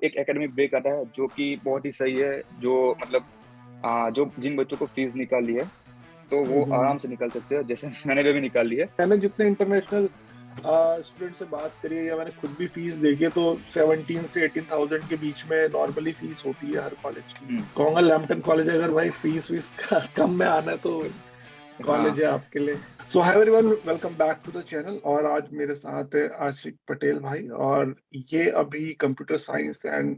एक academic break आता है जो कि बहुत ही सही है, जो मतलब जो जिन बच्चों को फीस निकाली है तो वो हम्म। आराम से निकाल सकते हैं, जैसे मैंने भी निकाल ली है। मैंने जितने इंटरनेशनल स्टूडेंट से बात करी है या मैंने खुद भी फीस देखी है तो 17 से 18,000 के बीच में नॉर्मली फीस होती है हर कॉलेज की। हम्म। कहूंगा लैम्पटन कॉलेज अगर भाई फीस वीस का कम में आना है तो हाँ। कॉलेज है आपके लिए। So hi everyone, welcome back to the channel. और आज मेरे साथ है आशिक पटेल भाई, और ये अभी computer science and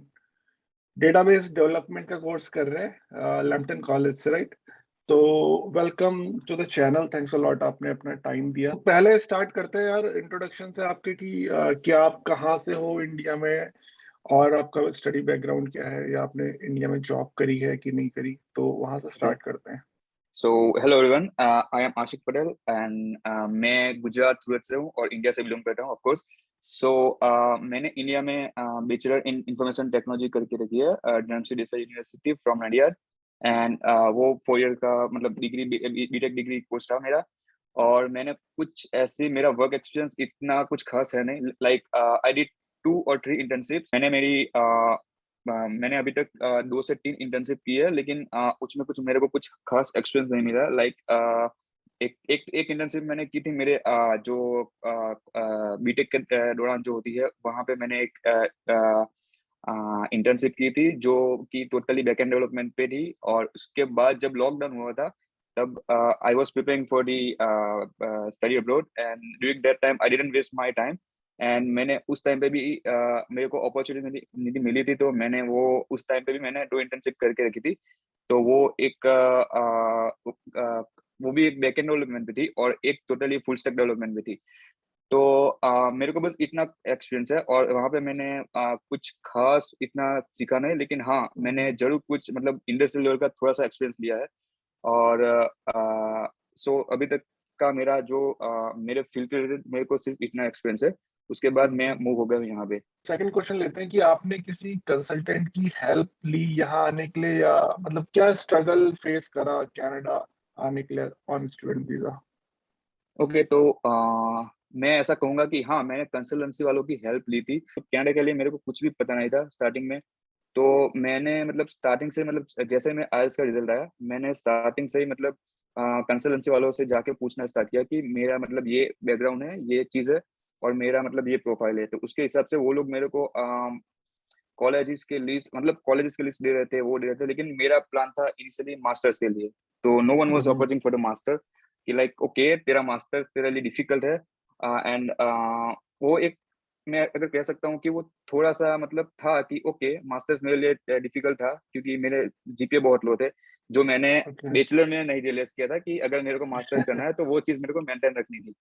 database development का कोर्स कर रहे हैं लैम्पटन कॉलेज से, राइट? तो welcome to the channel, thanks a lot, आपने अपना टाइम दिया। तो पहले स्टार्ट करते हैं यार इंट्रोडक्शन से आपके कि क्या आप कहाँ से हो इंडिया में, और आपका स्टडी बैकग्राउंड क्या है, या आपने इंडिया में जॉब करी है कि नहीं करी, तो वहां से ओके। स्टार्ट करते हैं। So hello everyone, I am Ashiq Patel and मैं गुजरात सूरत से हूँ और इंडिया से बिलोंग करता हूँ ऑफ कोर्स। सो मैंने इंडिया में बैचलर इन इंफॉर्मेशन टेक्नोलॉजी करके रखी है Dharmsinh Desai university from Nadiad. And वो 4 ईयर का मतलब डिग्री बीटेक डिग्री कोर्स था मेरा। और मैंने कुछ ऐसे मेरा वर्क एक्सपीरियंस इतना कुछ खास है नहीं, लाइक आई डिड 2 और 3 इंटर्नशिप्स। मैंने अभी तक 2 से 3 इंटर्नशिप की है, लेकिन उसमें कुछ मेरे को कुछ खास एक्सपीरियंस नहीं मिला। लाइक एक एक एक इंटर्नशिप मैंने की थी मेरे जो बीटेक के दौरान जो होती है, वहां पे मैंने एक इंटर्नशिप की थी जो कि टोटली बैकएंड डेवलपमेंट पे थी। और उसके बाद जब लॉकडाउन हुआ था तब I was preparing for the study abroad, and during that time I didn't waste my time. And मैंने उस टाइम पे भी मेरे को अपॉर्चुनिटी मिली थी, तो मैंने वो उस टाइम पे भी मैंने 2 इंटर्नशिप करके रखी थी। तो वो एक वो भी एक बैकएंड डेवलपमेंट पे थी और एक टोटली फुल स्टैक डेवलपमेंट पे थी। तो मेरे को बस इतना एक्सपीरियंस है और वहाँ पे मैंने कुछ खास इतना सीखा नहीं, लेकिन हाँ मैंने हम्म। जरूर कुछ मतलब इंडस्ट्रियल लेवल का थोड़ा सा एक्सपीरियंस लिया है। और सो अभी तक का मेरा जो मेरे फील्ड के रिलेटेड मेरे को सिर्फ इतना एक्सपीरियंस है। उसके बाद मैं मूव हो गया हूँ यहाँ पे। सेकंड क्वेश्चन लेते हैं कि आपने किसी कंसल्टेंट की हेल्प ली यहाँ आने के लिए, या मतलब क्या स्ट्रगल फेस करा कनाडा आने के लिए ऑन स्टूडेंट वीजा? ओके, तो मैं ऐसा कहूंगा कि हाँ मैंने कंसल्टेंसी वालों की हेल्प ली थी। तो कनाडा के लिए मेरे को कुछ भी पता नहीं था स्टार्टिंग में। तो मैंने मतलब स्टार्टिंग से मतलब जैसे मैं आईएलटीएस का रिजल्ट आया, मैंने स्टार्टिंग से ही मतलब कंसल्टेंसी वालों से जाके पूछना स्टार्ट किया कि मेरा मतलब ये बैकग्राउंड है, ये चीज़ है और मेरा मतलब ये प्रोफाइल है। तो उसके हिसाब से वो लोग मेरे को कॉलेजेस के लिस्ट दे रहे थे, वो दे रहे थे, लेकिन मेरा प्लान था इनिशियली मास्टर्स के लिए। तो no one was offering for the master कि लाइक ओके तेरा मास्टर तेरे लिए डिफिकल्ट है। एंड वो एक, मैं अगर कह सकता हूँ कि वो थोड़ा सा मतलब था कि ओके मास्टर्स मेरे लिए डिफिकल्ट था क्योंकि मेरे जीपीए बहुत लो थे, जो मैंने ओके। बैचलर में नहीं रियलाइज किया था कि अगर मेरे को मास्टर्स करना है तो वो चीज़ मेरे को मेंटेन रखनी थी।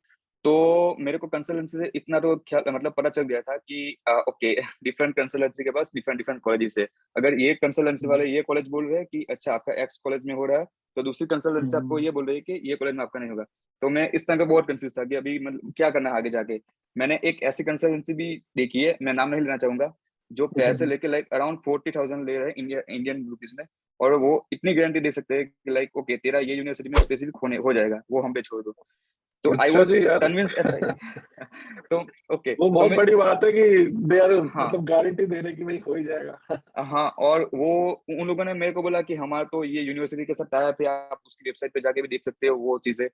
तो मेरे को कंसल्टेंसी से इतना तो ख्याल मतलब पता चल गया था कि ओके डिफरेंट कंसल्टेंसी के पास डिफरेंट डिफरेंट कॉलेजेस है। अगर ये कंसल्टेंसी वाले ये कॉलेज बोल रहे हैं कि अच्छा आपका एक्स कॉलेज में हो रहा है, तो दूसरी कंसल्टेंसी आपको ये बोल रही है कि ये कॉलेज में आपका नहीं होगा। तो मैं इस टाइम पे बहुत कंफ्यूज था कि अभी मतलब क्या करना है आगे जाके। मैंने एक ऐसी कंसल्टेंसी भी देखी है, मैं नाम नहीं लेना चाहूंगा, जो पैसे लेके लाइक अराउंड 40,000 ले रहे हैं इंडियन रुपीज में। और वो इतनी गारंटी दे सकते हैं कि लाइक ओके तेरा ये यूनिवर्सिटी में स्पेसिफिक होने हो जाएगा, वो हम पे छोड़ दो। तो आई अच्छा वॉज जी यार। कन्विंस तो ओके वो तो बहुत मैं, बड़ी बात है कि दे आर हाँ मतलब गारंटी दे रहे कि भाई हो ही जाएगा। हाँ। और वो उन लोगों ने मेरे को बोला कि हमारा तो ये यूनिवर्सिटी के साथ टाई अप है, आप उसकी वेबसाइट पे जाके भी देख सकते हो वो चीजें।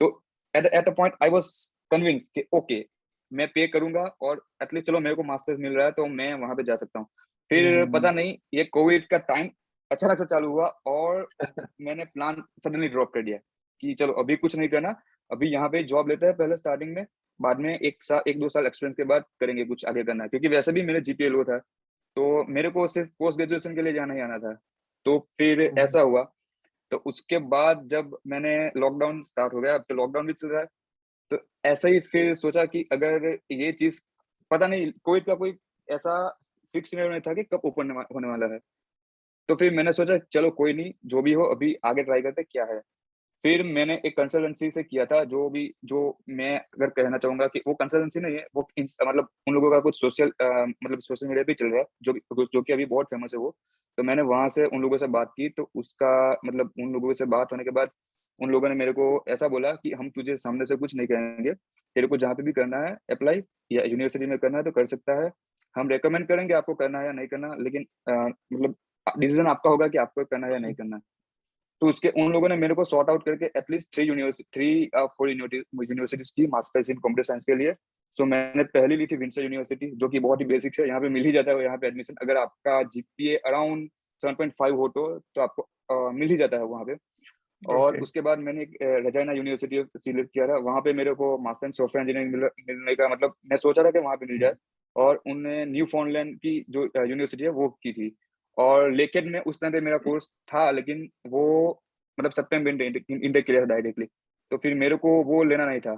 तो at a point I was convince कि ओके मैं पे करूंगा और एटलीस्ट चलो मेरे को मास्टर्स मिल रहा है तो मैं वहां पे जा सकता हूँ। फिर हम्म। पता नहीं ये कोविड का टाइम अचानक से चालू हुआ और मैंने प्लान सडनली ड्रॉप कर दिया कि चलो अभी कुछ नहीं करना, अभी यहाँ पे जॉब लेते हैं पहले स्टार्टिंग में, बाद में 1 2 साल एक्सपीरियंस के बाद करेंगे कुछ आगे करना है, क्योंकि वैसे भी मेरे जीपीए लो था। तो मेरे को सिर्फ पोस्ट ग्रेजुएशन के लिए जाना ही आना था। तो फिर ऐसा हुआ। तो उसके बाद जब मैंने लॉकडाउन स्टार्ट हो गया, अब तो लॉकडाउन भी चल रहा है। तो ऐसा ही फिर सोचा कि अगर ये चीज, पता नहीं कोविड का कोई ऐसा फिक्स नहीं था कि कब ओपन होने वाला है। तो फिर मैंने सोचा चलो कोई नहीं, जो भी हो अभी आगे ट्राई करते क्या है। फिर मैंने एक कंसल्टेंसी से किया था, जो मैं अगर कहना चाहूंगा कि वो कंसल्टेंसी नहीं है, वो मतलब उन लोगों का कुछ मतलब सोशल मीडिया पे चल रहा है जो कि अभी बहुत फेमस है वो। तो मैंने वहां से उन लोगों से बात की, तो उसका मतलब उन लोगों से बात होने के बाद उन लोगों ने मेरे को ऐसा बोला कि हम तुझे सामने से कुछ नहीं कहेंगे, तेरे को जहाँ पे भी करना है अप्लाई या यूनिवर्सिटी में करना है तो कर सकता है। हम रेकमेंड करेंगे आपको करना है या नहीं करना, लेकिन मतलब डिसीजन आपका होगा कि आपको करना है या नहीं करना। तो उसके उन लोगों ने मेरे को सॉर्ट आउट करके एटलीस्ट 3 यूनिवर्सिटीज की मास्टर्स इन कंप्यूटर साइंस के लिए। सो मैंने पहली ली थी विंसर यूनिवर्सिटी, जो कि बहुत ही बेसिक्स है, यहाँ पे मिल ही जाता है यहाँ पे एडमिशन। अगर आपका जीपीए अराउंड 7.5 हो तो आपको मिल ही जाता है वहाँ पे। और ओके। उसके बाद मैंने एक रजाइना यूनिवर्सिटी सिलेक्ट किया था, वहाँ पे मेरे को मास्टर इन सॉफ्टवेयर इंजीनियरिंग मिलने का मतलब मैं सोचा था कि वहाँ पे मिल जाए। और उनने न्यू फाउंडलैंड की जो यूनिवर्सिटी है वो की थी। और लेकिन में उस टाइम पे मेरा कोर्स था, लेकिन वो मतलब सितंबर इंटेक क्लियर डायरेक्टली, तो फिर मेरे को वो लेना नहीं था।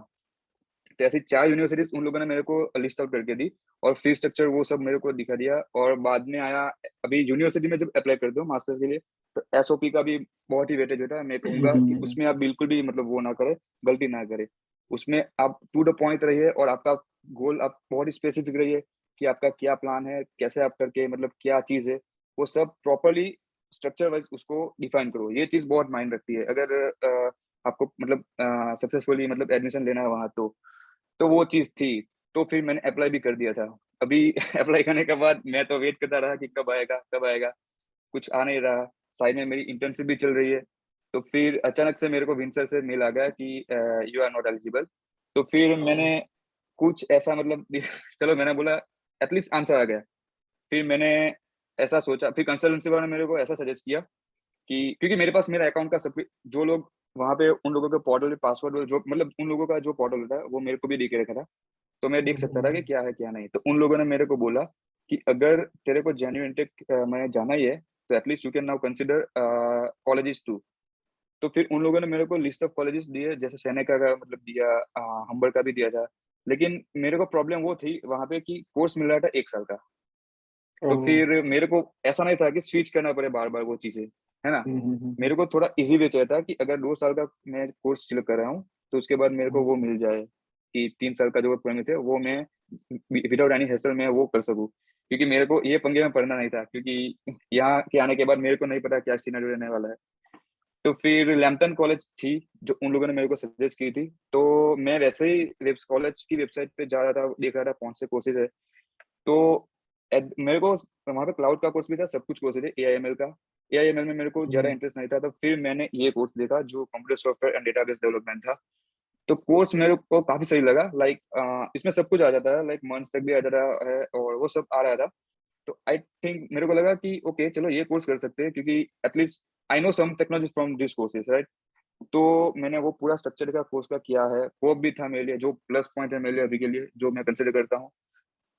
तो ऐसी 4 यूनिवर्सिटीज उन लोगों ने मेरे को लिस्ट आउट करके दी, और फीस स्ट्रक्चर वो सब मेरे को दिखा दिया। और बाद में आया, अभी यूनिवर्सिटी में जब अप्लाई करते हो मास्टर्स के लिए, तो एसओपी का भी बहुत ही वेटेज होता है। मैं कहूंगा कि उसमें आप बिल्कुल भी मतलब वो ना करें, गलती ना करें। उसमें आप टू द पॉइंट रहिए, और आपका गोल आप बहुत ही स्पेसिफिक रहिए कि आपका क्या प्लान है, कैसे आप करके मतलब क्या चीज़ है, वो सब प्रॉपरली स्ट्रक्चर वाइज उसको डिफाइन करो। ये चीज़ बहुत माइंड रखती है अगर आपको मतलब सक्सेसफुली मतलब एडमिशन लेना है वहाँ तो वो चीज़ थी। तो फिर मैंने अप्लाई भी कर दिया था। अभी अप्लाई करने के बाद मैं तो वेट करता रहा कि कब आएगा, कब आएगा, कुछ आ नहीं रहा। साइड में मेरी इंटर्नशिप भी चल रही है। तो फिर अचानक से मेरे को विंसर से मेल आ गया कि यू आर नॉट एलिजिबल। तो फिर मैंने कुछ ऐसा मतलब चलो मैंने बोला एटलीस्ट आंसर आ गया। फिर मैंने ऐसा सोचा, फिर कंसल्टेंसी वाले ने मेरे को ऐसा सजेस्ट किया कि क्योंकि मेरे पास मेरा अकाउंट का सब जो लोग वहाँ पे उन लोगों के पोर्टल पासवर्ड जो मतलब उन लोगों का जो पोर्टल होता है वो मेरे को भी दे के रखा था। तो मैं देख सकता था कि क्या है क्या नहीं। तो उन लोगों ने मेरे को बोला कि अगर तेरे को जेन्युइन इंटेक में जाना ही है, तो at least you can now consider colleges too. तो फिर उन लोगों ने मेरे को लिस्ट ऑफ कॉलेजेस दिए, जैसे सेनेका का मतलब दिया, हम्बर का भी दिया था। लेकिन मेरे को प्रॉब्लम वो थी वहाँ पे कि कोर्स मिल रहा था 1 साल का। तो फिर मेरे को ऐसा नहीं था कि स्विच करना पड़े बार बार वो चीजें, है ना। मेरे को थोड़ा इजी वे चाहिए था कि अगर 2 साल का मैं कोर्स सिलेक्ट कर रहा हूँ, तो उसके बाद मेरे को वो मिल जाए कि 3 साल का जो परमिट है वो मैं विदाउट एनी हेसल में वो कर सकूँ। क्योंकि मेरे को ये पंगे में पड़ना नहीं था, क्योंकि यहाँ के आने के बाद मेरे को नहीं पता क्या सिनेरियो रहने वाला है। तो फिर लैम्पटन कॉलेज थी जो उन लोगों ने मेरे को सजेस्ट की थी। तो मैं वैसे ही कॉलेज की वेबसाइट पे जा रहा था, देख रहा था कौन से कोर्सेज है। तो मेरे को वहाँ पे क्लाउड का कोर्स भी था, सब कुछ कोर्स थे। एआईएमएल का, एआईएमएल में मेरे को ज्यादा इंटरेस्ट नहीं था, तो फिर मैंने ये कोर्स देखा जो computer software and database development था। तो कोर्स मेरे को काफी सही लगा। लाइक इसमें सब कुछ आ जाता है, लाइक मंथ्स तक भी आ जाता है और वो सब आ रहा था। तो आई थिंक मेरे को लगा कि ओके चलो ये कोर्स कर सकते हैं, क्योंकि at least I know some technology from this courses, right. तो मैंने वो पूरा स्ट्रक्चर का कोर्स का किया है। वो भी था मेरे लिए जो प्लस पॉइंट है मेरे लिए अभी के लिए, जो मैं कंसिडर करता हूँ।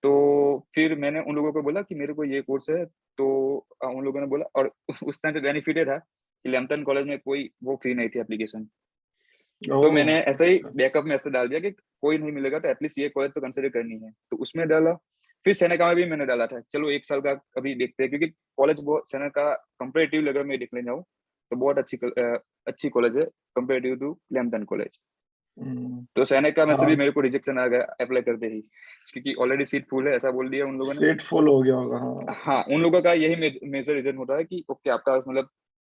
तो फिर मैंने उन लोगों को बोला कि मेरे को ये कोर्स है। तो उन लोगों ने बोला, और उस टाइम पे बेनिफिट ये था कि लैम्पटन कॉलेज में कोई वो फी नहीं थी एप्लीकेशन। तो मैंने ऐसे ही बैकअप में ऐसे डाल दिया कि कोई नहीं मिलेगा तो एटलीस्ट ये कॉलेज तो कंसिडर करनी है, तो उसमें डाला। फिर सेनेका में भी मैंने डाला था, चलो 1 साल का अभी देखते हैं, क्योंकि कॉलेज बहुत सेनेका कंपेरेटिव अगर मैं देखने जाऊँ तो बहुत अच्छी कॉलेज है कंपेरेटिव टू लैम्पटन कॉलेज। तो सेनेका में से भी मेरे को रिजेक्शन आ गया अप्लाई करते ही, क्योंकि ऑलरेडी सीट फुल है, ऐसा बोल दिया उन लोगों ने। सीट फुल हो गया होगा, हाँ। हाँ, उन लोगों का यही मेजर रीजन होता है कि ओके आपका मतलब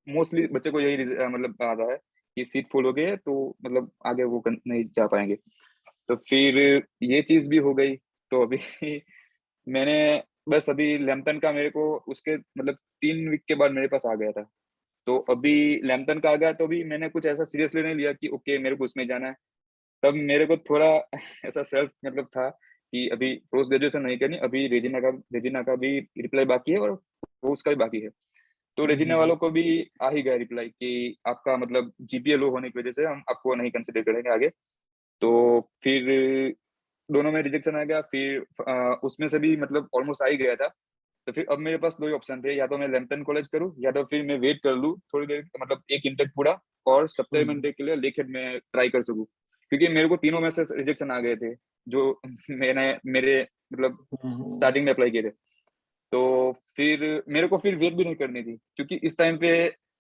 मोस्टली बच्चे को यही मतलब आता है कि सीट फुल हो गई है, तो मतलब आगे वो नहीं जा पाएंगे। तो फिर ये चीज भी हो गई। तो अभी मैंने बस अभी लैम्पटन का मेरे को उसके मतलब 3 वीक के बाद मेरे पास आ गया था। तो अभी लैम्पटन का आ गया, तो भी मैंने कुछ ऐसा सीरियसली नहीं लिया कि ओके मेरे को उसमें जाना है। तब मेरे को थोड़ा ऐसा सेल्फ मतलब था कि अभी पोस्ट ग्रेजुएशन नहीं करनी, अभी रेजिना का भी रिप्लाई बाकी है, और उसका भी बाकी है। तो रेजिना वालों को भी आ ही गया रिप्लाई कि आपका मतलब जीपीए लो होने की वजह से हम आपको नहीं कंसिडर करेंगे आगे। तो फिर दोनों में रिजेक्शन आ गया। फिर उसमें से भी मतलब ऑलमोस्ट आ ही गया था। तो फिर अब मेरे पास 2 ही ऑप्शन थे, या तो मैं लैम्पटन कॉलेज करूँ, या तो फिर मैं वेट कर लूँ थोड़ी देर, मतलब एक इंटेक पूरा, और सप्लीमेंट के लिए लेके मैं ट्राई कर सकूँ। क्योंकि मेरे को तीनों में से रिजेक्शन आ गए थे जो मैंने मेरे मतलब स्टार्टिंग में अप्लाई किए थे। तो फिर मेरे को फिर वेट भी नहीं करनी थी, क्योंकि इस टाइम पे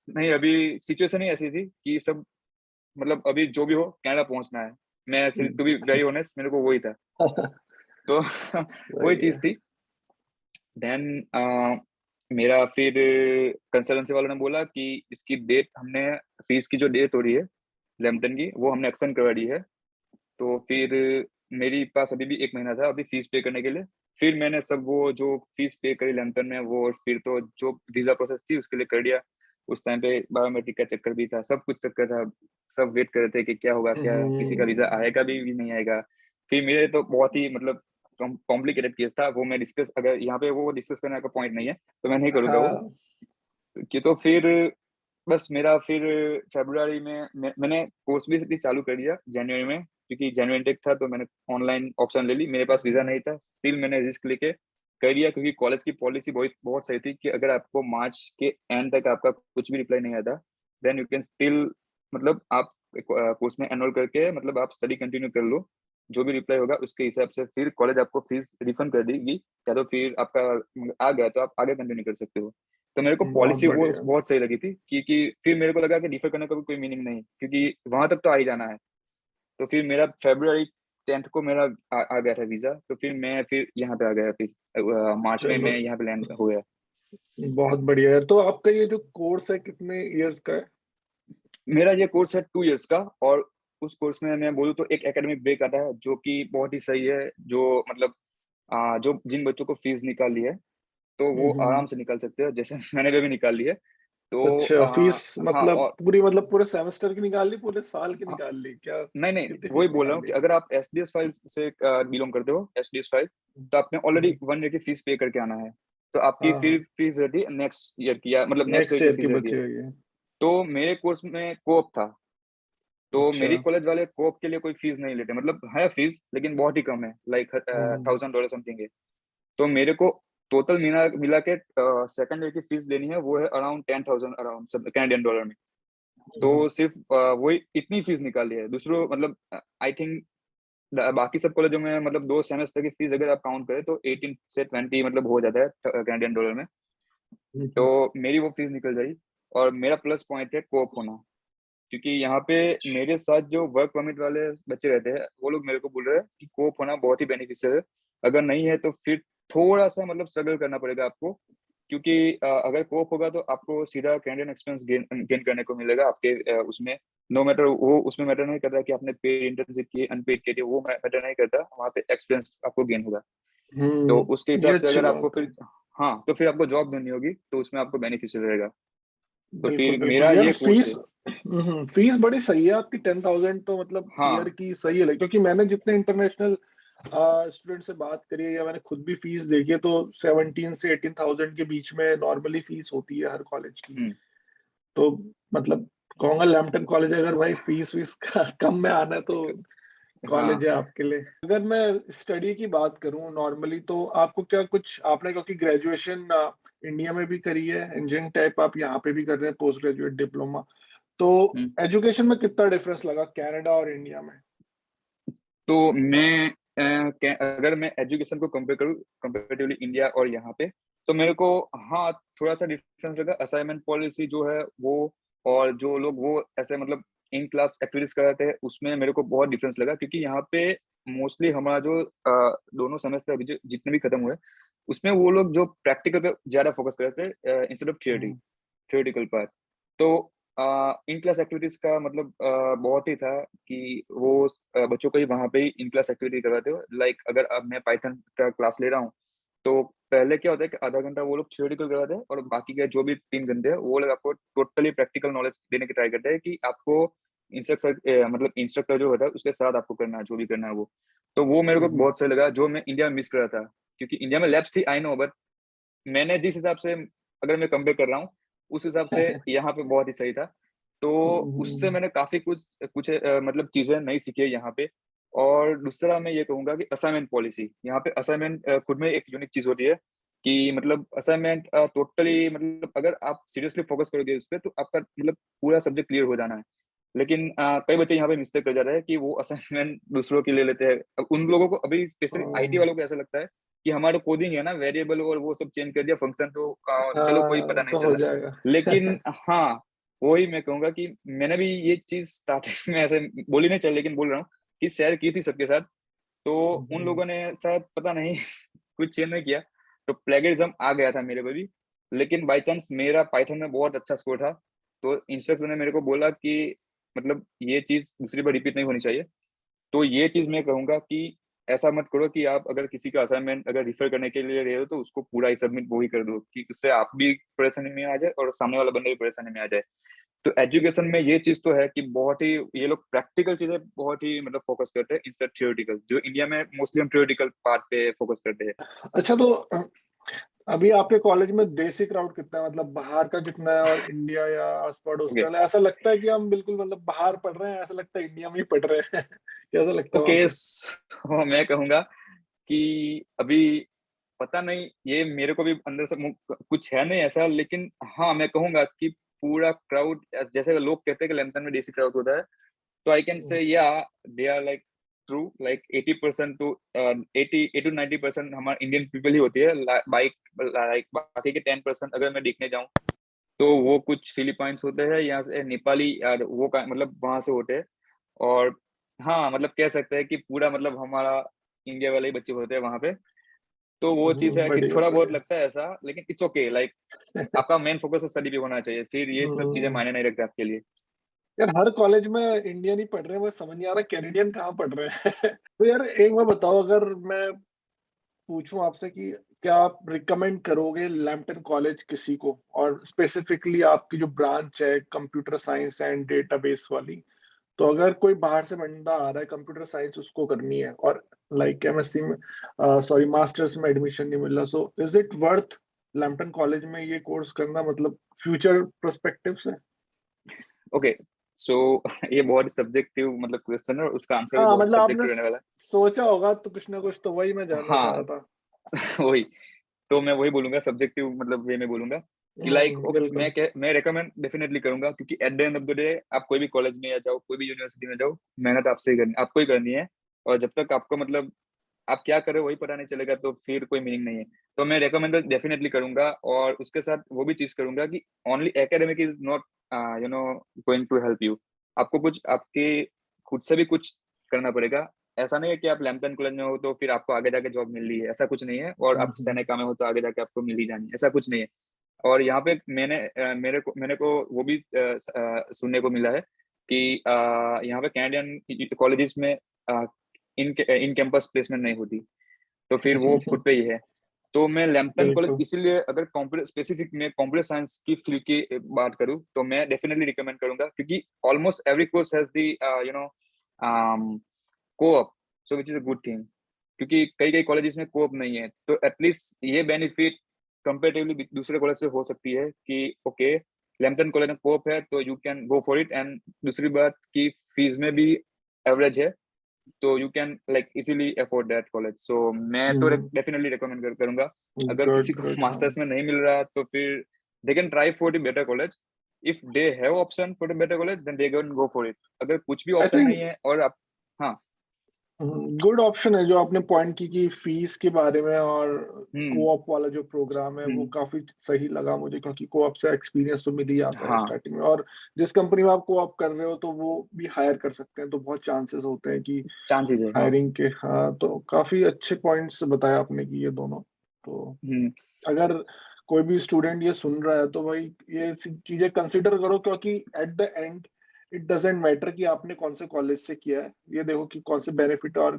नहीं, अभी सिचुएशन ही ऐसी थी कि सब मतलब अभी जो भी हो कनाडा पहुंचना है। मैं टू बी वेरी ऑनेस्ट मेरे को वही था। तो वही सही चीज है। थी। देन मेरा फिर कंसल्टेंसी वालों ने बोला कि इसकी डेट हमने, फीस की जो डेट हो रही है लैम्पटन की, वो हमने एक्सटेंड करवा दी है। तो फिर मेरी पास अभी भी 1 महीना था अभी फीस पे करने के लिए। फिर मैंने सब वो जो फीस पे करी लंदन में वो, और फिर तो जो वीजा प्रोसेस थी उसके लिए कर दिया। उस टाइम पे बायोमेट्रिक का चक्कर भी था, सब कुछ चक्कर था। सब वेट कर रहे थे कि क्या होगा, क्या किसी का वीजा आएगा भी नहीं आएगा। फिर मेरे तो बहुत ही मतलब कॉम्प्लिकेटेड केस था वो, मैं डिस्कस, अगर यहाँ पे वो डिस्कस करने का पॉइंट नहीं है तो मैं नहीं करूंगा वो। हाँ। कि तो फिर बस मेरा फिर फरवरी में मैंने कोर्स भी चालू कर दिया जनवरी में, क्योंकि जनवरी इंटेक था तो मैंने ऑनलाइन ऑप्शन ले ली। मेरे पास वीजा नहीं था, स्टिल मैंने रिस्क लेके कर दिया, क्योंकि कॉलेज की पॉलिसी बहुत बहुत सही थी कि अगर आपको मार्च के एंड तक आपका कुछ भी रिप्लाई नहीं आता, देन यू कैन स्टिल, मतलब आप कोर्स में एनरोल करके मतलब आप स्टडी कंटिन्यू कर लो। जो भी रिप्लाई होगा उसके हिसाब से फिर कॉलेज आपको फीस रिफंड कर देगी, या तो फिर आपका आ गया तो आप आगे कंटिन्यू कर सकते हो। तो मेरे को बहुत पॉलिसी वो बढ़िया। बहुत सही लगी थी, क्योंकि फिर मेरे को लगा कि डिफर करने का भी कोई मीनिंग नहीं, क्योंकि वहां तक तो आ ही जाना है। तो फिर मेरा फरवरी 10th को मेरा आ गया था वीजा, तो फिर मैं फिर यहाँ पे आ गया। फिर मार्च में चलो मैं यहाँ पे लैंड हो गया। बहुत बढ़िया है। तो आपका ये जो कोर्स है कितने इयर्स का है? मेरा ये कोर्स है 2 years का, और उस कोर्स में मैं बोलूँ तो एक एकेडमिक ब्रेक आता है जो कि बहुत ही सही है। जो मतलब जो जिन बच्चों को फीस निकाली है तो वो हम्म। आराम से निकाल सकते हो, जैसे मैंने भी निकाल ली है। तो अच्छा, फीस हाँ, मतलब और पूरी, मतलब पूरे सेमेस्टर की निकाल ली, पूरे साल की निकाल ली क्या? नहीं नहीं, कितनी वही फीस बोल रहा निकाल हूँ कि ली? अगर आप एसडीएस फाइल से बिलोंग करते हो, एसडीएस फाइल, तो आपने ऑलरेडी 1 year की फीस पे करके आना है। तो आपकी हाँ फिर हाँ, फीस रहती है नेक्स्ट ईयर की, या मतलब नेक्स्ट ईयर नेक्स्ट की ईयर की फीस रहती बची है। हुई है। तो मेरे कोर्स में कोऑप था, तो अच्छा। मेरी कॉलेज वाले कोऑप के लिए कोई फीस नहीं लेते, मतलब है फीस लेकिन बहुत ही कम है, लाइक हम्म। $1000 समथिंग है। तो मेरे को टोटल मिला मिला के सेकंड ईयर की फीस देनी है, वो है अराउंड 10,000 अराउंड सब कैनेडियन डॉलर में। हम्म। तो सिर्फ वही इतनी फीस निकाली है। दूसरों मतलब आई थिंक बाकी सब कॉलेजों में मतलब 2 सेमेस्टर की फीस अगर आप काउंट करें तो 18 से 20 मतलब हो जाता है कैनेडियन डॉलर में। तो हम्म। मेरी वो फीस निकल जाई। और मेरा प्लस पॉइंट है कोप होना, क्योंकि यहाँ पे मेरे साथ जो वर्क परमिट वाले बच्चे रहते हैं वो लोग मेरे को बोल रहे हैं कि कोप होना बहुत ही बेनिफिशियल है। अगर नहीं है तो फिर थोड़ा सा मतलब स्ट्रगल करना पड़ेगा आपको, क्योंकि अगर कोप होगा तो आपको सीधा कैनेडियन एक्सपीरियंस गेन गेन करने को मिलेगा आपके उसमें। नो मैटर वो उसमें मैटर नहीं करता कि आपने पेड इंटर्नशिप की अनपेड की थी, वो मैटर नहीं करता, वहाँ पे एक्सपीरियंस आपको गेन होगा। तो उसके ये हिसाब से अच्छी अगर आपको बात है। फिर, हाँ, तो फिर आपको जॉब ढूंढनी होगी तो उसमें आपको बेनिफिशियल रहेगा। तो बिल्कुल फिर बिल्कुल मेरा यार, ये कोर्स फीस। है। फीस बड़ी सही है आपकी, 10,000 तो मतलब ईयर हाँ। की सही है, क्योंकि मैंने जितने इंटरनेशनल स्टूडेंट से बात करी है या मैंने खुद भी फीस देखी है, तो 17 से 18,000 के बीच में नॉर्मली फीस होती है हर कॉलेज की। हम्म। तो मतलब कहूंगा लैम्पटन कॉलेज, अगर भाई फीस वीस का कम में आना है तो हाँ। कॉलेज है आपके लिए। अगर मैं स्टडी की बात करूं नॉर्मली, तो आपको क्या कुछ आपने, क्योंकि ग्रेजुएशन इंडिया में भी करी है इंजीनियरिंग टाइप, आप यहाँ पे भी कर रहे हैं पोस्ट ग्रेजुएट डिप्लोमा, तो हम्म। एजुकेशन में कितना डिफरेंस लगा कनाडा और इंडिया में? तो मैं अगर मैं एजुकेशन को कंपेयर करूँ कंपेरेटिवली इंडिया और यहाँ पे, तो मेरे को, हाँ, थोड़ा सा डिफरेंस लगा। असाइनमेंट पॉलिसी जो है वो, और जो लोग वो ऐसे मतलब इन क्लास एक्टिविटीज कराते हैं उसमें मेरे को बहुत डिफरेंस लगा, क्योंकि यहाँ पे मोस्टली हमारा जो दोनों सेमेस्टर अभी जितने भी खत्म हुए उसमें वो लोग जो प्रैक्टिकल पे ज्यादा फोकस करते हैं instead of theory, hmm. Theoretical part. तो इन क्लास एक्टिविटीज का मतलब बहुत ही था कि वो बच्चों को ही वहाँ पे ही इन क्लास एक्टिविटी करवाते हो। लाइक अगर अब मैं पाइथन का क्लास ले रहा हूँ तो पहले क्या होता है कि आधा घंटा वो लोग थ्योरेटिकल करवाते हैं, और बाकी के जो भी 3 घंटे हैं वो लोग आपको टोटली प्रैक्टिकल नॉलेज देने की ट्राई करते हैं कि आपको इंस्ट्रक्टर मतलब इंस्ट्रक्टर जो होता है उसके साथ आपको करना है जो भी करना है वो। तो वो मेरे को हम्म। बहुत सही लगा, जो मैं इंडिया में मिस कर रहा था, क्योंकि इंडिया में लैब्स थी आई नो, बट मैंने जिस हिसाब से अगर मैं कंपेयर कर रहा हूँ उस हिसाब से यहाँ पे बहुत ही सही था। तो उससे हम्म। मैंने काफी कुछ कुछ मतलब चीजें नई सीखी है यहाँ पे। और दूसरा मैं ये कहूंगा कि असाइनमेंट पॉलिसी, यहाँ पे असाइनमेंट खुद में एक यूनिक चीज होती है कि मतलब असाइनमेंट टोटली मतलब अगर आप सीरियसली फोकस करोगे उस पर तो आपका मतलब पूरा सब्जेक्ट क्लियर हो जाना है। लेकिन कई बच्चे यहाँ पे मिस्टेक कर जाते हैं कि वो असाइनमेंट दूसरों के ले लेते हैं। अब उन लोगों को अभी स्पेशली आईटी वालों को ऐसा लगता है कि हमारा कोडिंग है ना वेरिएबल और वो सब चेंज कर दिया फंक्शन, तो चलो कोई पता हाँ नहीं तो हो चला। जाएगा। लेकिन हाँ, वही मैं कहूंगा कि मैंने भी ये चीज स्टार्टिंग में ऐसे बोली नहीं चल, लेकिन बोल रहा हूँ कि शेयर की थी सबके साथ। तो उन हम्म। लोगों ने शायद पता नहीं कुछ चेंज नहीं किया, तो प्लेगरिज्म आ गया था मेरे को भी। लेकिन बाई चांस मेरा पाइथन में बहुत अच्छा स्कोर था, तो इंस्ट्रक्टर ने मेरे को बोला कि मतलब ये चीज दूसरी बार रिपीट नहीं होनी चाहिए। तो ये चीज मैं कहूंगा कि ऐसा मत करो कि आप अगर किसी का असाइनमेंट अगर रिफर करने के लिए रहे हो तो उसको पूरा ही सबमिट वो ही कर दो, कि उससे आप भी परेशानी में आ जाए और सामने वाला बंदा भी परेशानी में आ जाए। तो एजुकेशन में ये चीज तो है कि बहुत ही ये लोग प्रैक्टिकल चीजें बहुत ही मतलब फोकस करते हैं इंस्टेड थियोरेटिकल, जो इंडिया में मोस्टली हम थियोरेटिकल पार्ट पे फोकस करते हैं। अच्छा, तो अभी आपके कॉलेज में देसी क्राउड कितना है, मतलब बाहर का कितना है, और इंडिया या आस पड़ोस ओके का? ऐसा लगता है कि हम बिल्कुल मतलब बाहर पढ़ रहे हैं, ऐसा लगता है इंडिया में ही पढ़ रहे हैं। कैसा लगता है वहां ओके पे? मैं कहूंगा कि अभी पता नहीं, ये मेरे को भी अंदर से कुछ है नहीं ऐसा, लेकिन हाँ मैं कहूंगा कि पूरा क्राउड, जैसे लोग कहते हैं कि लैम्पटन में देसी क्राउड होता है, तो आई कैन से या they are like true, like 80% to 80 to 90% हमारे इंडियन पीपल ही होती है। बाइक लाइक बाकी के 10% अगर मैं देखने जाऊँ तो वो कुछ फिलीपाइंस होते हैं, यहाँ से नेपाली यार वो का मतलब वहां से होते हैं। और हाँ मतलब कह सकते हैं कि पूरा मतलब हमारा इंडिया वाले ही बच्चे होते हैं वहां पे। तो वो चीज है कि बढ़िया थोड़ा बहुत बढ़िया। लगता है ऐसा, लेकिन इट्स ओके, लाइक आपका मेन फोकस स्टडी पे होना चाहिए, फिर ये सब चीजें हम्म, मायने नहीं रखते आपके लिए। यार हर कॉलेज में इंडियन ही पढ़ रहे हैं, वो समझ नहीं आ रहा कैनेडियन कहाँ पढ़ रहे हैं। तो यार एक बार बताओ, अगर मैं पूछूं आपसे कि क्या आप रिकमेंड करोगे लैम्पटन कॉलेज किसी को, और स्पेसिफिकली आपकी जो ब्रांच है कंप्यूटर साइंस एंड डेटाबेस वाली, तो अगर कोई बाहर से बंदा आ रहा है, कंप्यूटर साइंस उसको करनी है, और लाइक एमएससी में, सॉरी मास्टर्स में एडमिशन नहीं मिल रहा, so is it worth Lampton college में ये कोर्स करना, मतलब फ्यूचर पर्सपेक्टिव से? ओके सो ये बहुत सब्जेक्टिव मतलब क्वेश्चन है, और उसका आंसर भी हाँ बहुत मतलब आपने सब्जेक्टिव रहने वाला सोचा होगा तो कुछ ना कुछ, तो वही मैं है। जानना चाह रहा हाँ था। वही, तो मैं वही बोलूंगा सब्जेक्टिव मतलब वे में बोलूंगा कि लाइक बिल्कुल। मैं रेकमेंड डेफिनेटली करूंगा, क्योंकि at the end of the day आप कोई भी कॉलेज में या जाओ, कोई भी यूनिवर्सिटी में जाओ, मेहनत आपसे ही करनी, आपको ही करनी है। और जब तक आपको मतलब आप क्या कर रहे हो वही पता नहीं चलेगा तो फिर कोई मीनिंग नहीं है। तो मैं रेकमेंड डेफिनेटली करूंगा, और उसके साथ वो भी चीज करूंगा कि only academic is not you know going to help you. आपको कुछ आपके खुद से भी कुछ करना पड़ेगा। ऐसा नहीं है कि आप लैम्पटन कॉलेज में हो तो फिर आपको आगे जाके जॉब मिल रही है, ऐसा कुछ नहीं है, और आप हम्म, सेनेका में हो तो आगे जाके आपको मिल ही जानी है, ऐसा कुछ नहीं है। और यहाँ पे मेरे को वो भी सुनने को मिला है कि यहाँ पे कैनेडियन कॉलेजेस में इन इन कैंपस प्लेसमेंट नहीं होती, तो फिर वो खुद पे ही है। तो मैं लैम्पटन कॉलेज बिल्कुल। इसीलिए, अगर कंप्यूटर स्पेसिफिक में कंप्यूटर साइंस की फील्ड की बात करूँ तो मैं डेफिनेटली रिकमेंड करूंगा, क्योंकि almost every course has the you know co-op, so which is a good thing. क्योंकि कई कई कॉलेजेस में कोऑप नहीं है, तो एटलीस्ट ये बेनिफिट कंपेरेटिवली दूसरे कॉलेज से हो सकती है कि ओके लैम्पटन कॉलेज में कोऑप है तो you can go for it. And दूसरी बात की फीस में भी एवरेज है, तो you can like easily afford that college. So मैं तो डेफिनेटली रिकमेंड करूंगा। अगर किसी गुड को गुड। हाँ, मास्टर्स में नहीं मिल रहा तो फिर they can try for the better college. If they have option for the better college then they can go for it. अगर कुछ भी आई ऑप्शन थिंक नहीं है और आप, हाँ। गुड ऑप्शन है जो आपने पॉइंट की कि फीस के बारे में, और हम्म कोऑप वाला जो प्रोग्राम है वो हम्म काफी सही लगा मुझे, क्योंकि कोऑप से एक्सपीरियंस तो मिल ही जाता है हाँ स्टार्टिंग में, और जिस कंपनी में आप कोऑप कर रहे हो तो वो भी हायर कर सकते हैं, तो बहुत चांसेस होते हैं कि चांसेस है हाँ। हायरिंग के। हाँ, तो काफी अच्छे पॉइंट्स बताया आपने कि ये दोनों। तो हम्म अगर कोई भी स्टूडेंट ये सुन रहा है तो भाई ये चीजें कंसिडर करो, क्योंकि at the end it doesn't matter कि आपने कौन से कॉलेज से किया है, ये देखो कि कौन से बेनिफिट और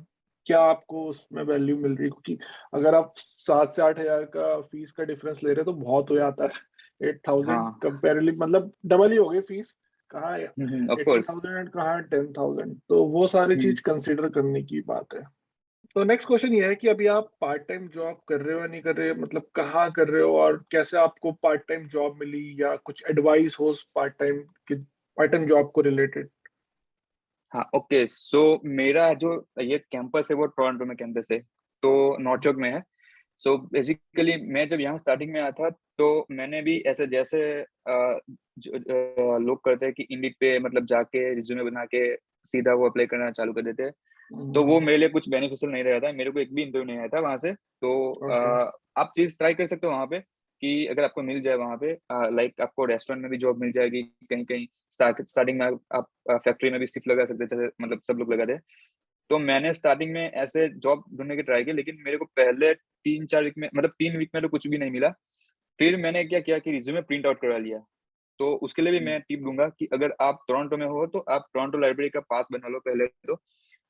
क्या आपको उसमें वैल्यू मिल रही है। क्योंकि अगर आप 7 से 8 हजार का फीस का डिफरेंस ले रहे हो तो बहुत हो जाता है। 8,000 हाँ कंपेरेबली मतलब डबल ही हो गई फीस, कहाँ ऑफ एट्टी कोर्स। थाउजेंड कहाँ 10,000, तो वो सारी हम्म चीज कंसिडर करने की बात है। तो नेक्स्ट क्वेश्चन ये है कि अभी आप पार्ट टाइम जॉब कर रहे हो या नहीं कर रहे हो, मतलब कहाँ कर रहे हो, और कैसे आपको पार्ट टाइम जॉब मिली, या कुछ एडवाइस हो पार्ट टाइम जॉब को रिलेटेड? हाँ ओके सो मेरा जो ये कैंपस है वो टोरंटो में कैंपस है, तो नॉर्थ चौक में है। सो बेसिकली मैं जब यहाँ स्टार्टिंग में आया था तो मैंने भी ऐसे जैसे लोग करते हैं कि इंडीड पे मतलब जाके रिज्यूमे बना के सीधा वो अप्लाई करना चालू कर देते हैं, तो वो मेरे लिए कुछ बेनिफिशियल नहीं रहा था। मेरे को एक भी इंटरव्यू नहीं आया था वहां से। तो ओके। आप चीज ट्राई कर सकते हो वहां पे कि अगर आपको मिल जाए वहां पे, लाइक आपको रेस्टोरेंट में भी जॉब मिल जाएगी, कहीं कहीं स्टार्टिंग में आप फैक्ट्री में भी शिफ्ट लगा सकते हैं, जैसे मतलब सब लोग लगाते हैं। तो मैंने स्टार्टिंग में ऐसे जॉब ढूंढने की ट्राई की, लेकिन मेरे को पहले 3-4 वीक में मतलब 3 वीक में तो कुछ भी नहीं मिला। फिर मैंने क्या किया कि रिज्यूमे प्रिंट आउट करवा लिया। तो उसके लिए भी मैं टिप दूंगा कि अगर आप टोरंटो में हो तो आप टोरंटो लाइब्रेरी का पास बना लो पहले तो।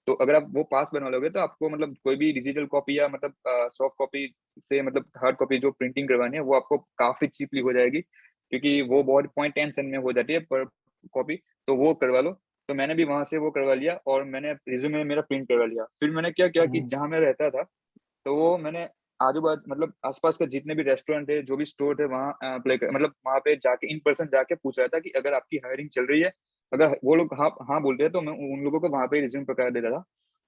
तो अगर आप वो पास बनवा लोगे तो आपको मतलब कोई भी डिजिटल कॉपी या मतलब सॉफ्ट कॉपी से मतलब हार्ड कॉपी जो प्रिंटिंग करवानी है वो आपको काफी चीपली हो जाएगी, क्योंकि वो बहुत 0.10 सेंट में हो जाती है पर कॉपी। तो वो करवा लो। तो मैंने भी वहां से वो करवा लिया और मैंने रिज्यूमे मेरा प्रिंट करवा लिया। फिर मैंने क्या किया कि हम्म, जहाँ मैं रहता था, तो वो मैंने आजू बाजू मतलब आसपास के जितने भी रेस्टोरेंट है, जो भी स्टोर थे, वहाँ अप्लाई कर मतलब वहाँ पे जाके इन पर्सन जाके पूछ रहा था कि अगर आपकी हायरिंग चल रही है, अगर वो लोग हाँ हाँ बोलते हैं तो मैं उन लोगों को वहाँ पे रिज्यूम पकड़ा देता था।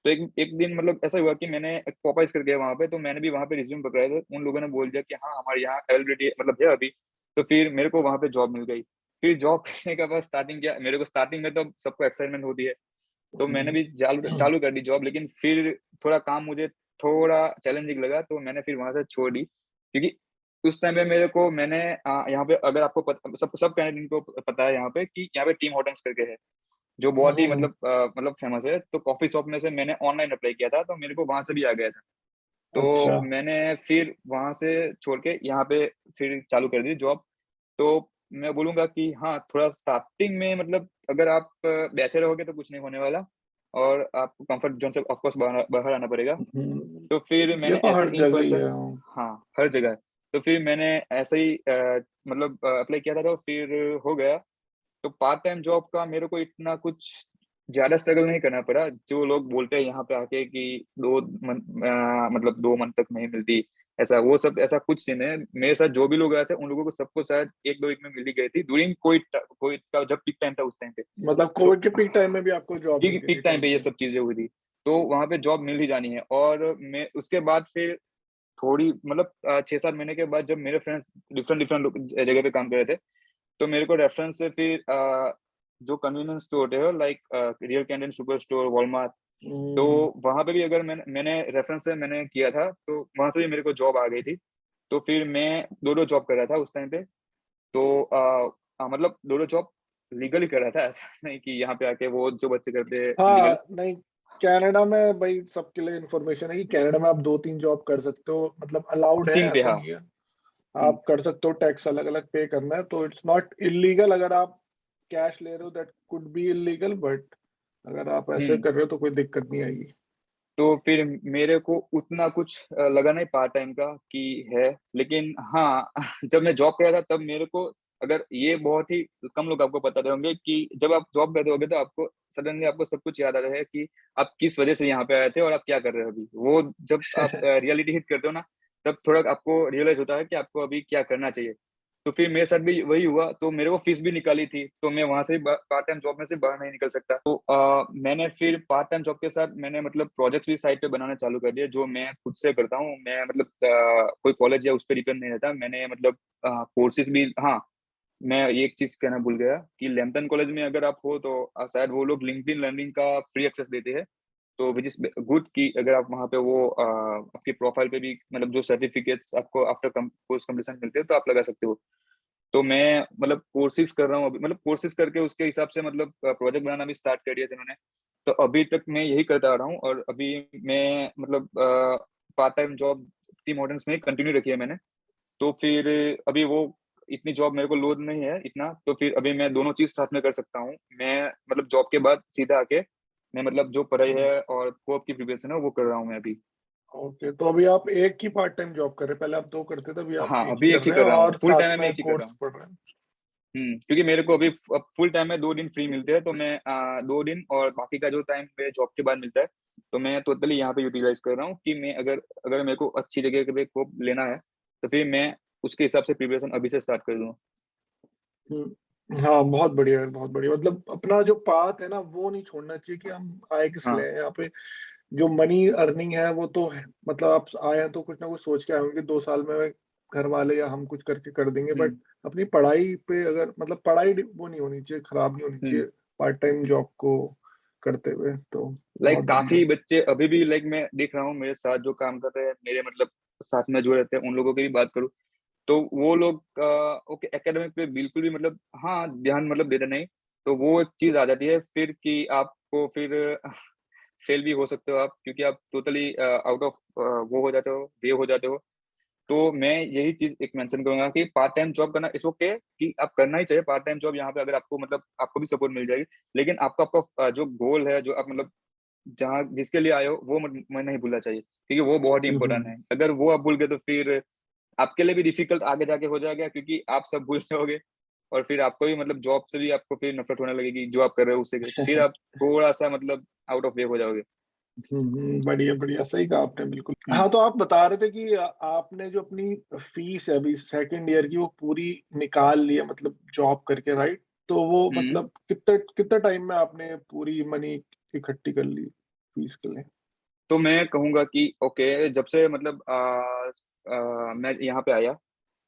तो एक एक दिन मतलब ऐसा हुआ कि मैंने पॉपाइज कर गया वहाँ पे, तो मैंने भी वहाँ पे रिज्यूम पकड़ाया था। उन लोगों ने बोल दिया कि हाँ हमारे यहाँ अवेलेबिलिटी मतलब है अभी। तो फिर मेरे को वहाँ पे जॉब मिल गई। फिर जॉब करने का बाद स्टार्टिंग किया, मेरे को स्टार्टिंग में तो सबको एक्साइटमेंट होती है, तो मैंने भी चालू चालू कर दी जॉब। लेकिन फिर थोड़ा काम मुझे थोड़ा चैलेंजिंग लगा, तो मैंने फिर वहां से छोड़ दी, क्योंकि उस टाइम में मेरे को मैंने यहाँ पे अगर आपको सब कैनेडियन को पता है यहाँ पे कि यहाँ पे टीम हॉर्टन्स करके है, जो बहुत ही हम्म, मतलब फेमस है। तो कॉफी शॉप में से मैंने ऑनलाइन अप्लाई किया था, तो मेरे को वहां से भी आ गया था। तो अच्छा। मैंने फिर वहां से छोड़ के यहाँ पे फिर चालू कर दी जॉब। तो मैं बोलूंगा कि हाँ थोड़ा स्टार्टिंग में मतलब अगर आप बैठे रहोगे तो कुछ नहीं होने वाला, और आपको कंफर्ट जोन से ऑफकोर्स बाहर बाहर आना पड़ेगा। तो फिर ये मैंने तो ऐसे हर इन जगह ही पर्सन, है। हाँ हर जगह है। तो फिर मैंने ऐसे ही मतलब अप्लाई किया था, तो फिर हो गया। तो पार्ट टाइम जॉब का मेरे को इतना कुछ ज्यादा स्ट्रगल नहीं करना पड़ा। जो लोग बोलते हैं यहाँ पे आके कि 2 मंथ मतलब 2 मंथ तक नहीं मिलती, ऐसा वो सब ऐसा कुछ सीन है। मेरे साथ जो भी लोग आए थे उन लोगों को सबको शायद 1-2 वीक में मिल ही गई थी ड्यूरिंग कोविड। कोविड का जब पीक टाइम था उस टाइम पे। मतलब तो कोविड के पीक टाइम में भी आपको जॉब मिल पीक गई थी पीक टाइम टाइम पे ये से? सब चीजें हुई थी। तो वहां पे जॉब मिल ही जानी है। और मैं उसके बाद फिर थोड़ी मतलब 6-7 महीने के बाद जब मेरे फ्रेंड्स डिफरेंट डिफरेंट जगह पे काम कर रहे थे, तो मेरे को रेफरेंस से फिर जो कन्वीनियंस स्टोर है like real Canadian super store, Walmart, तो हम्म, वहां पे भी अगर मैंने रेफरेंस से मैंने किया था, तो वहां से भी मेरे को जॉब आ गई थी। तो फिर मैं दो दो जॉब कर रहा था उस टाइम पे। तो मतलब दो दो जॉब लीगली कर रहा था, ऐसा नहीं कि यहाँ पे आके वो जो बच्चे करते हैं इलीगल। हाँ नहीं, कनाडा में भाई सबके लिए इन्फॉर्मेशन है कि कनाडा में आप 2-3 जॉब कर सकते हो, मतलब अलाउड है, सीन पे ऐसा हाँ। नहीं है। हम्म, आप कर सकते हो, टैक्स अलग अलग पे करना है, तो इट्स नॉट इलीगल। अगर आप कैश ले रहे हो that could be illegal, but अगर आप ऐसे हम्म। कर रहे हो तो कोई दिक्कत नहीं आएगी। तो फिर मेरे को उतना कुछ लगा नहीं पार्ट टाइम का कि है। लेकिन हाँ जब मैं जॉब कर रहा था तब मेरे को, अगर ये बहुत ही कम लोग आपको बताते होंगे कि जब आप जॉब करते होगे तो आपको सडनली आपको सब कुछ याद आता है कि आप किस वजह से यहाँ पे आए थे और आप क्या कर रहे हो अभी। वो जब आप रियलिटी हिट करते हो ना, तब थोड़ा आपको रियलाइज होता है कि आपको अभी क्या करना चाहिए। तो फिर मेरे साथ भी वही हुआ। तो मेरे को फीस भी निकाली थी, तो मैं वहां से पार्ट टाइम जॉब में से बाहर नहीं निकल सकता। तो मैंने फिर पार्ट टाइम जॉब के साथ मैंने मतलब प्रोजेक्ट्स भी साइड पे बनाना चालू कर दिया, जो मैं खुद से करता हूँ। मैं मतलब कोई कॉलेज या उस पर डिपेंड नहीं रहता। मैंने मतलब कोर्सेज भी, हाँ मैं ये एक चीज कहना भूल गया कि लैम्पटन कॉलेज में अगर आप हो तो शायद वो लोग लिंक्डइन लर्निंग का फ्री एक्सेस देते हैं। तो विच इज गुड कि अगर आप वहाँ पे वो आपकी प्रोफाइल पे भी मतलब जो सर्टिफिकेट्स आपको आफ्टर कोर्स कंप्लीशन मिलते हैं तो आप लगा सकते हो। तो मैं मतलब कोर्सेज कर रहा हूँ अभी, मतलब कोर्सेज करके उसके हिसाब से मतलब प्रोजेक्ट बनाना भी स्टार्ट कर दिया था इन्होंने। तो अभी तक मैं यही करता आ रहा हूँ। और अभी मैं मतलब part time job team Hortons में कंटिन्यू रखी है मैंने। तो फिर अभी वो इतनी जॉब मेरे को लोड नहीं है इतना, तो फिर अभी मैं दोनों चीज साथ में कर सकता हूँ। मैं मतलब जॉब के बाद सीधा आके मैं मतलब जो पढ़ाई है और कोप की प्रिपरेशन है वो कर रहा हूँ मैं अभी। ओके, तो अभी आप एक ही पार्ट टाइम जॉब कर रहे हैं, पहले आप 2 करते थे, अभी आप हाँ एक ही अभी कर एक ही रहे हैं कर रहा हूँ, और फुल टाइम साथ में मैं में एक ही कर रहा कोर्स हूँ। पढ़ रहे हैं। क्योंकि मेरे को अभी फुल टाइम में 2 दिन फ्री मिलते हैं, तो मैं 2 दिन और बाकी का जो टाइम मेरे जॉब के बाद मिलता है, तो मैं टोटली यहाँ पे यूटिलाइज कर रहा हूँ कि मैं अगर अगर मेरे को अच्छी जगह पे कोप लेना है, तो फिर मैं उसके हिसाब से प्रिपरेशन अभी से स्टार्ट कर दूँ। हाँ बहुत बढ़िया है, बहुत बढ़िया। मतलब अपना जो पाथ है ना वो नहीं छोड़ना चाहिए कि हम आए किस लिए हाँ। हैं यहाँ पे। जो मनी अर्निंग है वो तो है, मतलब आप आए हैं तो कुछ ना कुछ सोच के आए होंगे 2 साल में घर वाले या हम कुछ करके कर देंगे, बट हम्म। अपनी पढ़ाई पे अगर, मतलब पढ़ाई वो नहीं होनी चाहिए, खराब नहीं होनी चाहिए हम्म। पार्ट टाइम जॉब को करते हुए, तो लाइक बहुत बढ़िया। काफी बच्चे अभी भी लाइक मैं देख रहा हूँ मेरे साथ जो काम कर रहे हैं, मेरे मतलब साथ में जो रहते हैं, उन लोगों की भी बात करूँ तो वो लोग ओके एकेडमिक पे बिल्कुल भी मतलब हाँ ध्यान मतलब देते नहीं। तो वो एक चीज आ जाती है फिर कि आपको फिर फेल भी हो सकते हो आप, क्योंकि आप टोटली आउट ऑफ वो हो जाते हो, वे हो जाते हो। तो मैं यही चीज एक मेंशन करूंगा कि पार्ट टाइम जॉब करना इट्स ओके, कि आप करना ही चाहिए पार्ट टाइम जॉब यहाँ पे, अगर आपको मतलब आपको भी सपोर्ट मिल जाएगी। लेकिन आपका आपका जो गोल है, जो आप मतलब जहाँ जिसके लिए आए हो वो मैं नहीं भूलना चाहिए, क्योंकि वो बहुत ही इंपॉर्टेंट है। अगर वो आप भूल गए तो फिर आपके लिए भी डिफिकल्ट आगे जाके हो जाएगा, क्योंकि आप सब भूल जाओगे और फिर आपको भी मतलब जॉब से भी आपको फिर नफरत होने लगेगी जो आप कर रहे हो उससे, फिर आप थोड़ा सा मतलब आउट ऑफ वे हो जाओगे। बढ़िया बढ़िया, सही कहा आपने बिल्कुल। हम्म हाँ, तो आप बता रहे थे कि आपने जो अपनी फीस है अभी सेकंड ईयर की वो पूरी निकाल ली है, मतलब जॉब करके, राइट? तो वो हम्म। मतलब कितने कितने टाइम में आपने पूरी मनी इकट्ठी कर ली फीस के लिए? तो मैं कहूंगा कि ओके, जब से मतलब मैं यहाँ पे आया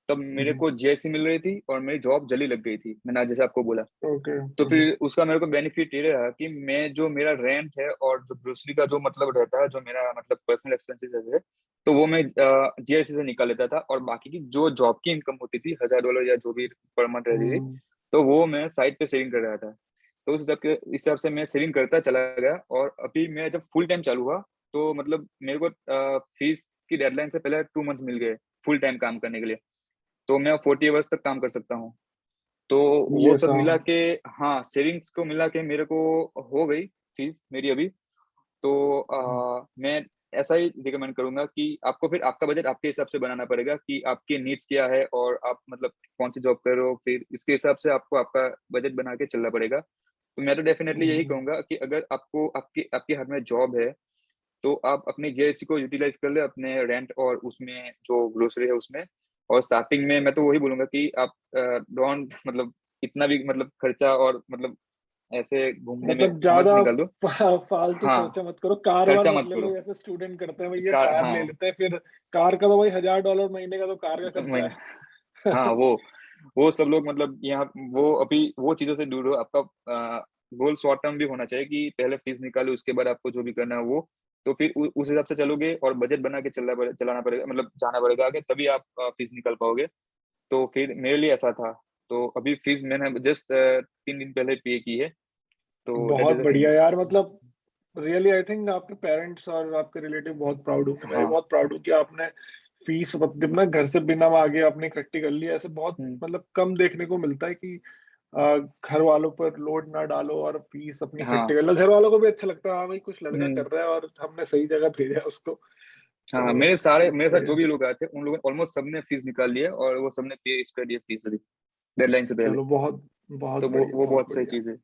तब मेरे को जेएससी मिल रही थी और मेरी जॉब जल्दी लग गई थी, मैंने जैसे आपको बोला। ओके। तो फिर उसका मेरे को बेनिफिट ये रहा कि मैं जो मेरा रेंट है और जो ग्रोसरी का जो मतलब रहता है, जो मेरा मतलब पर्सनल एक्सपेंसेस है, तो वो मैं जीएससी से निकाल लेता था, और बाकी की जो जॉब की इनकम होती थी $1000 या जो भी पर मंथ रहती थी, तो वो मैं साइड पे सेविंग कर रहा था। तो उस हिसाब से मैं सेविंग करता चला गया, और अभी मैं जब फुल टाइम चालू हुआ तो मतलब मेरे को फीस की डेडलाइन से पहले 2 मंथ मिल गए फुल टाइम काम करने के लिए। तो मैं 40 आवर्स तक काम कर सकता हूँ। तो वो ये सब सा मिला के, हाँ सेविंग्स को मिला के मेरे को हो गई फीस मेरी अभी। तो मैं ऐसा ही रिकमेंड करूंगा कि आपको फिर आपका बजट आपके हिसाब से बनाना पड़ेगा कि आपके नीड्स क्या है और आप मतलब कौन सी जॉब कर रहे हो, फिर इसके हिसाब से आपको आपका बजट बना के चलना पड़ेगा। तो मैं तो डेफिनेटली यही कहूंगा कि अगर आपको आपके आपके हाथ में जॉब है तो आप अपनी जेएससी को यूटिलाइज कर ले अपने रेंट और उसमें जो ग्रोसरी है उसमें। और स्टार्टिंग में मैं तो वही बोलूंगा कि आप डोंट मतलब इतना भी मतलब खर्चा और मतलब ऐसे घूमने में मतलब मत ज्यादा निकाल दो। फालतू हाँ, खर्चा मत करो, कार वार खर्चा मत मत ले लो करो। जैसे स्टूडेंट करते हैं, भैया कार, कार ले हाँ, लेते हैं, फिर कार का तो भाई $1000 महीने का तो कार का खर्चा महीना, हाँ है। वो सब लोग मतलब यहाँ वो अभी वो चीजों से दूर हो। आपका गोल शॉर्ट टर्म भी होना चाहिए कि पहले फीस निकालो उसके बाद आपको जो भी करना है वो। तो फिर उस हिसाब से चलोगे और बजट बना के चलाना पड़ेगा, मतलब जाना पड़ेगा आगे, तभी आप फीस निकाल पाओगे। तो फिर मेरे लिए ऐसा था। तो अभी फीस मैंने जस्ट 3 दिन पहले पे की है। तो दैट बहुत इज द थिंग। बढ़िया यार, मतलब रियली आई थिंक आपके पेरेंट्स और आपके रिलेटिव बहुत प्राउड होंगे। मैं भी हाँ। बहुत प्राउड हूँ कि आपने फीस जब ना घर से बिना मांगे आपने इकट्ठी कर ली। ऐसे बहुत हम्म। मतलब कम देखने को मिलता है कि घर वालों पर लोड ना डालो और फीस अपनी इकट्ठी हाँ। कर लो। घर वालों को भी अच्छा लगता है, हाँ भाई कुछ लड़का हम्म। कर रहा है और हमने सही जगह भेजा है उसको। हाँ, तो मेरे साथ सही जो है। भी लोग आए थे उन लोगों ऑलमोस्ट सबने फीस निकाल लिया और वो सबने पे कर दिया फीस अभी डेडलाइन से पहले। चलो बहुत बहुत तो बढ़िया, वो बहुत बहुत सही बढ़िया। चीज है।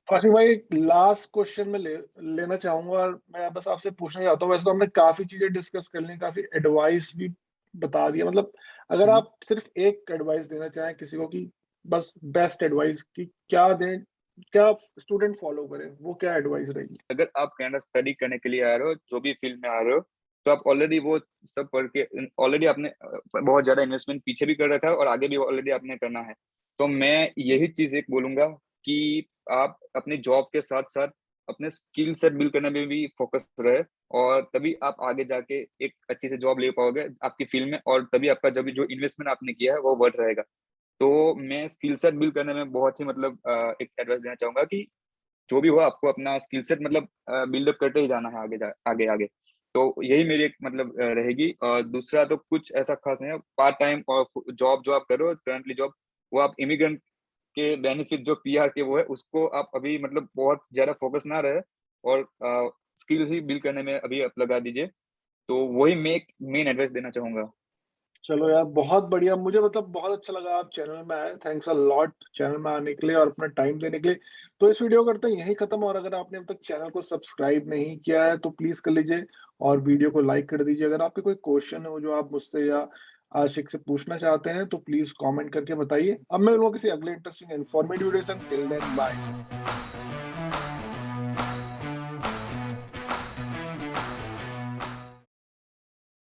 काशिफ भाई, एक लास्ट क्वेश्चन में लेना चाहूंगा, और मैं बस आपसे पूछना चाहता हूँ। वैसे तो हमने काफी चीजें डिस्कस कर ली, काफी एडवाइस भी बता दिया, मतलब अगर हम्म। आप सिर्फ एक एडवाइस देना चाहें किसी को कि बस बेस्ट एडवाइस की क्या दें, क्या स्टूडेंट फॉलो करें, वो क्या एडवाइस रहेगी? अगर आप कनाडा स्टडी करने के लिए आ रहे हो, जो भी फील्ड में आ रहे हो, तो आप ऑलरेडी वो सब पढ़ के ऑलरेडी आपने बहुत ज्यादा इन्वेस्टमेंट पीछे भी कर रखा है और आगे भी ऑलरेडी आपने करना है। तो मैं यही चीज एक बोलूंगा कि आप अपनी जॉब के साथ साथ अपने स्किल सेट बिल्ड करने में भी फोकस रहे, और तभी आप आगे जाके एक अच्छी से जॉब ले पाओगे आपकी फील्ड में, और तभी आपका जब जो इन्वेस्टमेंट आपने किया है वो वर्थ रहेगा। तो मैं स्किल सेट बिल्ड करने में बहुत ही मतलब एक एडवाइस देना चाहूंगा कि जो भी हो आपको अपना स्किल सेट मतलब बिल्डअप करते ही जाना है आगे आगे। तो यही मेरी एक मतलब रहेगी। और दूसरा तो कुछ ऐसा खास नहीं है। पार्ट टाइम और जॉब जो आप कर रहे हो करंटली जॉब, वो आप इमिग्रेंट के बेनिफिट जो पीआर के वो है उसको आप अभी मतलब बहुत ज्यादा फोकस ना रहे, और स्किल ही बिल्ड करने में अभी आप लगा दीजिए। तो वही मैं एक मेन एड्रेस देना चाहूंगा। चलो यार, बहुत बढ़िया। मुझे मतलब बहुत अच्छा लगा आप चैनल में आए। थैंक्स अ लॉट चैनल में आने के लिए और अपना टाइम देने के लिए। तो इस वीडियो करते हैं यहीं खत्म, और अगर आपने अब तक चैनल को सब्सक्राइब नहीं किया है तो प्लीज कर लीजिए और वीडियो को लाइक कर दीजिए। अगर आपके कोई क्वेश्चन हो जो आप मुझसे या आशिक से पूछना चाहते हैं तो प्लीज कमेंट करके बताइए। अब मैं मिलूंगा किसी अगले इंटरेस्टिंग इन्फॉर्मेटिव वीडियो से। Till then bye.